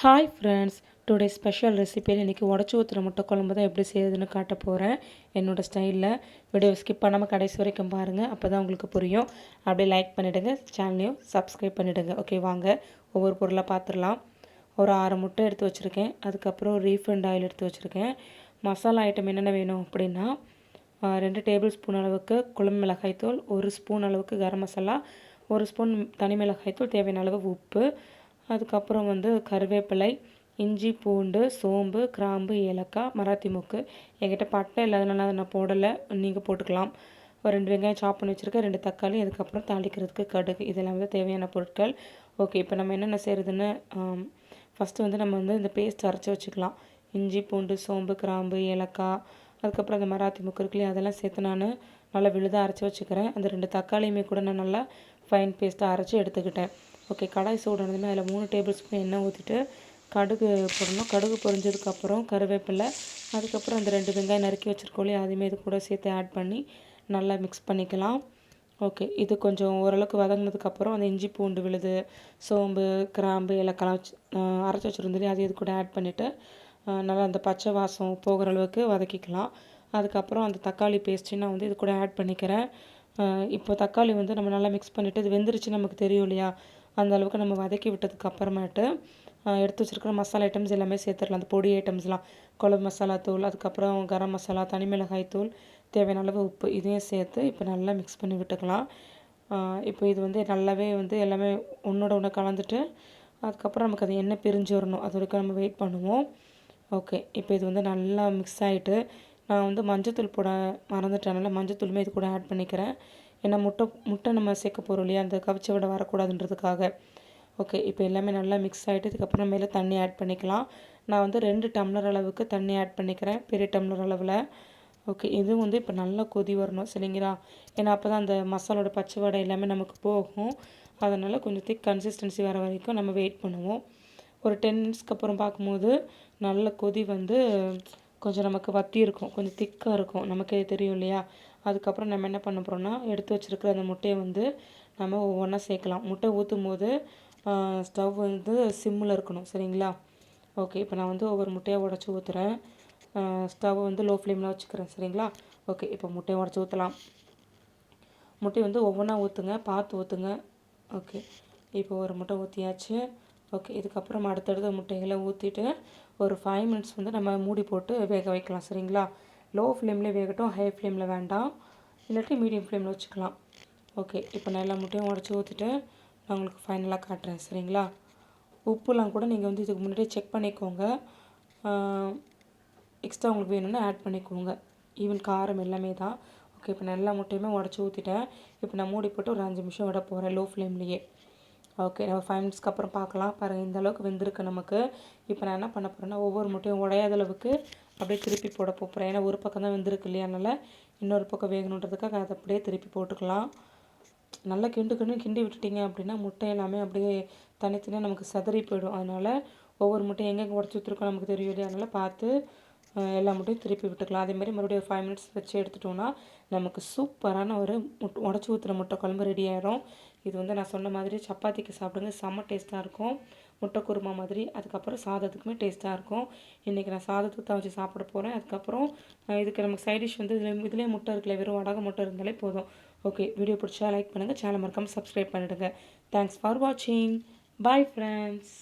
Hi friends, today special ரெசிபியில் இன்றைக்கி உடச்சி ஊற்றுற முட்டை குழம்பு தான் எப்படி செய்யுதுன்னு காட்ட போகிறேன் என்னோடய ஸ்டைலில். வீடியோ ஸ்கிப் பண்ணாமல் கடைசி வரைக்கும் பாருங்கள், அப்போ தான் உங்களுக்கு புரியும். அப்படியே லைக் பண்ணிவிடுங்க, சேனலையும் சப்ஸ்கிரைப் பண்ணிவிடுங்க. ஓகே, வாங்க ஒவ்வொரு பொருளாக பார்த்துடலாம். ஒரு 6 முட்டை எடுத்து வச்சுருக்கேன். அதுக்கப்புறம் ரீஃபண்ட் ஆயில் எடுத்து வச்சுருக்கேன். மசாலா ஐட்டம் என்னென்ன வேணும் அப்படின்னா 2 டேபிள் ஸ்பூன் அளவுக்கு குழம்பு மிளகாய்த்தூள், 1 ஸ்பூன் அளவுக்கு கரம் மசாலா, 1 ஸ்பூன் தனி மிளகாய்த்தூள், தேவையான அளவு உப்பு, அதுக்கப்புறம் கருவேப்பிலை, இஞ்சி, பூண்டு, சோம்பு, கிராம்பு, ஏலக்காய், மராத்தி மொக்கு. என்கிட்ட பட்டை இல்லாதனால அதை நான் போடலை, நீங்கள் போட்டுக்கலாம். ஒரு 2 வெங்காயம் சாப் பண்ணி வச்சுருக்கேன், 2 தக்காளி, அதுக்கப்புறம் தாளிக்கிறதுக்கு கடுகு. இதெல்லாம் தேவையான பொருட்கள். ஓகே, இப்போ நம்ம என்னென்ன செய்கிறதுன்னு ஃபஸ்ட்டு நம்ம இந்த பேஸ்ட் அரைச்சி வச்சுக்கலாம். இஞ்சி, பூண்டு, சோம்பு, கிராம்பு, ஏலக்காய், அதுக்கப்புறம் அந்த மராத்தி மொக்கு இருக்குல்லையே, அதெல்லாம் சேர்த்து நான் நல்லா விழுதாக அரைச்சி வச்சுக்கிறேன். அந்த 2 தக்காளியுமே கூட நான் நல்லா ஃபைன் பேஸ்ட்டாக அரைச்சி எடுத்துக்கிட்டேன். ஓகே, கடாய் சூடானதுமே அதில் 3 டேபிள் ஸ்பூன் எண்ணெய் ஊற்றிட்டு கடுகு போடணும். கடுகு பொரிஞ்சதுக்கப்புறம் கருவேப்பிலை, அதுக்கப்புறம் அந்த 2 வெங்காயம் நறுக்கி வச்சுருக்கோம், அதையுமே இது கூட சேர்த்து ஆட் பண்ணி நல்லா மிக்ஸ் பண்ணிக்கலாம். ஓகே, இது கொஞ்சம் ஓரளவுக்கு வதங்கினதுக்கப்புறம் அந்த இஞ்சி, பூண்டு விழுது, சோம்பு, கிராம்பு, ஏலக்காய் வச்சு அரைச்சி வச்சுருந்தோம், அது இது கூட ஆட் பண்ணிவிட்டு நல்லா அந்த பச்சை வாசம் போகிற அளவுக்கு வதக்கிக்கலாம். அதுக்கப்புறம் அந்த தக்காளி பேஸ்ட்டு நான் இது கூட ஆட் பண்ணிக்கிறேன். இப்போ தக்காளி நம்ம நல்லா மிக்ஸ் பண்ணிவிட்டு இது வெந்துருச்சு நமக்கு தெரியும் இல்லையா, அந்த அளவுக்கு நம்ம வதக்கி விட்டதுக்கு அப்புறமேட்டு எடுத்து வச்சுருக்கிற மசாலா ஐட்டம்ஸ் எல்லாமே சேர்த்துடலாம். அந்த பொடி ஐட்டம்ஸ்லாம், குழம்பு மசாலா தூள், அதுக்கப்புறம் கரம் மசாலா, தனி மிளகாய் தூள், தேவையான அளவு உப்பு, இதையும் சேர்த்து இப்போ நல்லா மிக்ஸ் பண்ணி விட்டுக்கலாம். இப்போ இது நல்லாவே எல்லாமே ஒன்றோட ஒன்று கலந்துட்டு அதுக்கப்புறம் நமக்கு அது எண்ணெய் பிரிஞ்சு வரணும், அது வரைக்கும் நம்ம வெயிட் பண்ணுவோம். ஓகே, இப்போ இது நல்லா மிக்ஸ் ஆகிட்டு நான் மஞ்சத்தூள் போட மறந்துட்டேனால மஞ்சத்தூளுமே இது கூட ஆட் பண்ணிக்கிறேன். ஏன்னா முட்டை நம்ம சேர்க்க போகிறோம் இல்லையா, அந்த கவிச்ச விட வரக்கூடாதுன்றதுக்காக. ஓகே, இப்போ எல்லாமே நல்லா மிக்ஸ் ஆகிட்டு இதுக்கப்புறம் மேலே தண்ணி ஆட் பண்ணிக்கலாம். நான் 2 டம்ளர் அளவுக்கு தண்ணி ஆட் பண்ணிக்கிறேன், பெரிய டம்ளர் அளவில். ஓகே, இதுவும் இப்போ நல்லா கொதி வரணும் சரிங்களா, ஏன்னா அப்போ தான் அந்த மசாலோட பச்சை வடை எல்லாமே நமக்கு போகும். அதனால் கொஞ்சம் திக் கன்சிஸ்டன்சி வர வரைக்கும் நம்ம வெயிட் பண்ணுவோம். ஒரு 10 மினிட்ஸ்க்கு அப்புறம் பார்க்கும்போது நல்ல கொதி கொஞ்சம் நமக்கு வற்றி இருக்கும், கொஞ்சம் திக்காக இருக்கும், நமக்கே தெரியும் இல்லையா. அதுக்கப்புறம் நம்ம என்ன பண்ண போகிறோம்னா எடுத்து வச்சுருக்கிற அந்த முட்டையை நம்ம ஒவ்வொன்றா சேர்க்கலாம். முட்டை ஊற்றும் போது ஸ்டவ் சிம்மில் இருக்கணும் சரிங்களா. ஓகே, இப்போ நான் ஒவ்வொரு முட்டையாக உடச்சி ஊற்றுறேன். ஸ்டவ் லோ ஃப்ளேமில் வச்சுக்கிறேன் சரிங்களா. ஓகே, இப்போ முட்டையை உடச்சி ஊற்றலாம். முட்டை ஒவ்வொன்றா ஊற்றுங்க, பார்த்து ஊற்றுங்க. ஓகே, இப்போ ஒரு முட்டை ஊற்றியாச்சு. ஓகே, இதுக்கப்புறம் அடுத்தடுத்த முட்டைகளை ஊற்றிட்டு ஒரு 5 மினிட்ஸ் நம்ம மூடி போட்டு வேக வைக்கலாம் சரிங்களா. லோ ஃப்ளேம்லேயே வேகட்டும், ஹை ஃப்ளேமில் வேண்டாம், இல்லாட்டி மீடியம் ஃப்ளேமில் வச்சுக்கலாம். ஓகே, இப்போ நான் எல்லா முட்டையும் உடச்சி ஊற்றிட்டு நான் உங்களுக்கு ஃபைனலாக காட்டுறேன் சரிங்களா. உப்புலாம் கூட நீங்கள் இதுக்கு முன்னாடியே செக் பண்ணிக்கோங்க. எக்ஸ்ட்ரா உங்களுக்கு வேணும்னா ஆட் பண்ணிக்கோங்க. ஈவன் காரம் எல்லாமே தான். ஓகே, இப்போ நான் எல்லா முட்டையுமே உடச்சி ஊற்றிட்டேன். இப்போ நான் மூடி போட்டு ஒரு 5 நிமிஷம் விட போகிறேன் லோ ஃப்ளேம்லேயே. ஓகே, நம்ம 5 மினிட்ஸ்க்கு அப்புறம் பார்க்கலாம். பாருங்கள், இந்த அளவுக்கு வெந்திருக்கு நமக்கு. இப்போ நான் என்ன பண்ண போகிறேன்னா ஒவ்வொரு முட்டையும் உடையாத அளவுக்கு அப்படியே திருப்பி போட போகிறேன். ஏன்னா ஒரு பக்கம் தான் வெந்திருக்கு இல்லையா, அதனால் இன்னொரு பக்கம் வேகணுன்றதுக்காக அதை அப்படியே திருப்பி போட்டுக்கலாம். நல்லா கிண்டி விட்டுட்டிங்க அப்படின்னா முட்டை எல்லாமே அப்படியே தனித்தனியாக நமக்கு சிதறி போயிடும். அதனால் ஒவ்வொரு முட்டையும் எங்கெங்கே உடச்சி ஊற்றிருக்கோம் நமக்கு தெரியும் இல்லையா, அதனால் பார்த்து எல்லா முட்டையும் திருப்பி விட்டுக்கலாம். அதேமாதிரி மறுபடியும் ஒரு 5 மினிட்ஸ் வச்சு எடுத்துட்டோன்னா நமக்கு சூப்பரான ஒரு உடச்சி ஊற்றுற முட்டை குழம்பு ரெடி ஆயிடும். இது நான் சொன்ன மாதிரி சப்பாத்திக்கு சாப்பிடுங்க, செம்ம டேஸ்ட்டாக இருக்கும். முட்டை குருமா மாதிரி. அதுக்கப்புறம் சாதத்துக்குமே டேஸ்ட்டாக இருக்கும். இன்றைக்கி நான் சாதத்துக்கு தான் வச்சு சாப்பிட போகிறேன். அதுக்கப்புறம் இதுக்கு நமக்கு சைட் டிஷ் இதுலேயே முட்டை இருக்குல்ல, வெறும் வடகை முட்டை இருந்தாலே போதும். ஓகே, வீடியோ பிடிச்சா லைக் பண்ணுங்கள், சேனல் மறக்காமல் சப்ஸ்கிரைப் பண்ணிவிடுங்க. தேங்க்ஸ் ஃபார் வாட்சிங். Bye friends.